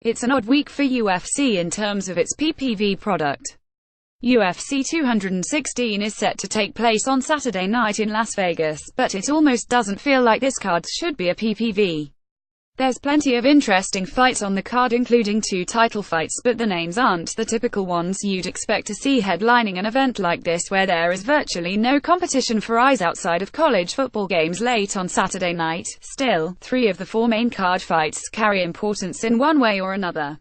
It's an odd week for UFC in terms of its PPV product. UFC 216 is set to take place on Saturday night in Las Vegas, but it almost doesn't feel like this card should be a PPV. There's plenty of interesting fights on the card, including 2 title fights, but the names aren't the typical ones you'd expect to see headlining an event like this, where there is virtually no competition for eyes outside of college football games late on Saturday night. Still, 3 of the 4 main card fights carry importance in one way or another.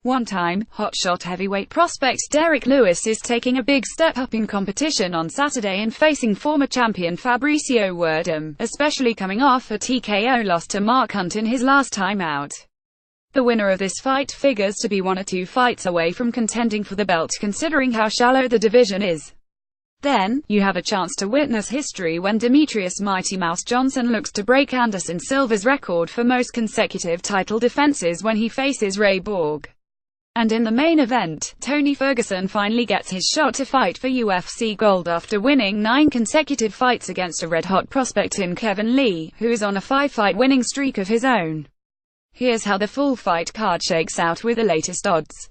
One-time, hotshot heavyweight prospect Derek Lewis is taking a big step up in competition on Saturday and facing former champion Fabricio Werdum, especially coming off a TKO loss to Mark Hunt in his last time out. The winner of this fight figures to be 1 or 2 fights away from contending for the belt, considering how shallow the division is. Then, you have a chance to witness history when Demetrius "Mighty Mouse" Johnson looks to break Anderson Silva's record for most consecutive title defenses when he faces Ray Borg. And in the main event, Tony Ferguson finally gets his shot to fight for UFC gold after winning 9 consecutive fights against a red-hot prospect in Kevin Lee, who is on a 5-fight winning streak of his own. Here's how the full fight card shakes out with the latest odds.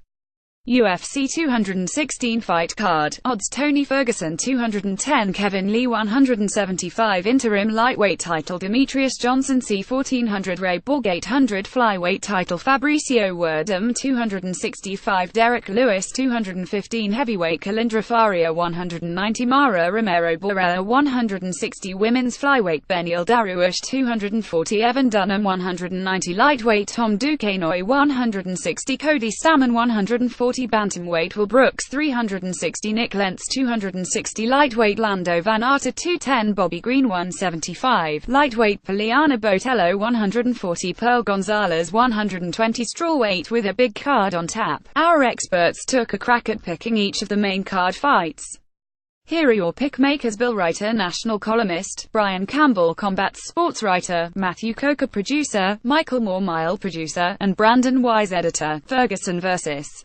UFC 216 fight card. Odds: Tony Ferguson 210, Kevin Lee 175, interim lightweight title Demetrius Johnson C 1400, Ray Borg 800, flyweight title Fabricio Werdum 265, Derek Lewis 215, heavyweight Kalindra Faria 190, Mara Romero Borrella 160, women's flyweight Beneil Dariush 240, Evan Dunham 190, lightweight Tom Duquesnoy 160, Cody Stamann 140, bantamweight Will Brooks 360, Nick Lentz 260, lightweight Lando Van Arter 210, Bobby Green 175, lightweight Poliana Botello 140, Pearl Gonzalez 120, strawweight. With a big card on tap, our experts took a crack at picking each of the main card fights. Here are your pick makers: Bill Writer, national columnist; Brian Campbell, combat sports writer; Matthew Coker, producer; Michael Moore, Mile producer; and Brandon Wise, editor. Ferguson vs.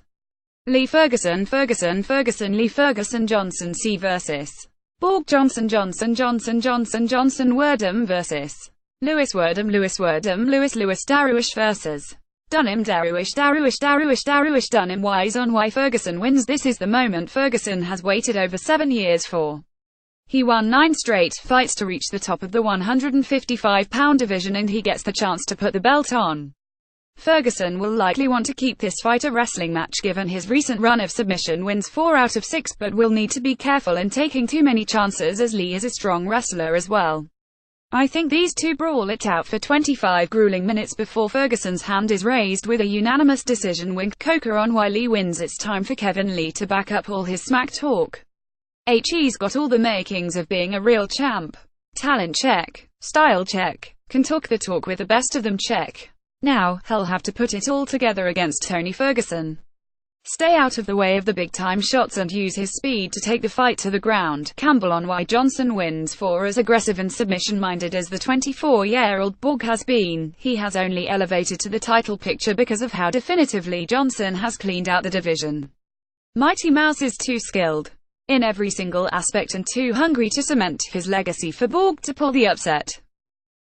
Lee. Ferguson, Lee. Ferguson, Johnson C vs. Borg. Johnson, Werdum vs. Lewis. Werdum, Lewis. Dariush vs. Dunham. Dariush. Dunham. Wise on why Ferguson wins. This is the moment Ferguson has waited over 7 years for. He won 9 straight fights to reach the top of the 155-pound division, and he gets the chance to put the belt on. Ferguson will likely want to keep this fight a wrestling match given his recent run of submission wins 4 out of 6, but will need to be careful in taking too many chances, as Lee is a strong wrestler as well. I think these two brawl it out for 25 grueling minutes before Ferguson's hand is raised with a unanimous decision. Wink. Coker on why Lee wins. It's time for Kevin Lee to back up all his smack talk. He's got all the makings of being a real champ. Talent check. Style check. Can talk the talk with the best of them check. Now, he'll have to put it all together against Tony Ferguson. Stay out of the way of the big-time shots and use his speed to take the fight to the ground. Campbell on why Johnson wins. For as aggressive and submission-minded as the 24-year-old Borg has been, he has only elevated to the title picture because of how definitively Johnson has cleaned out the division. Mighty Mouse is too skilled in every single aspect and too hungry to cement his legacy for Borg to pull the upset.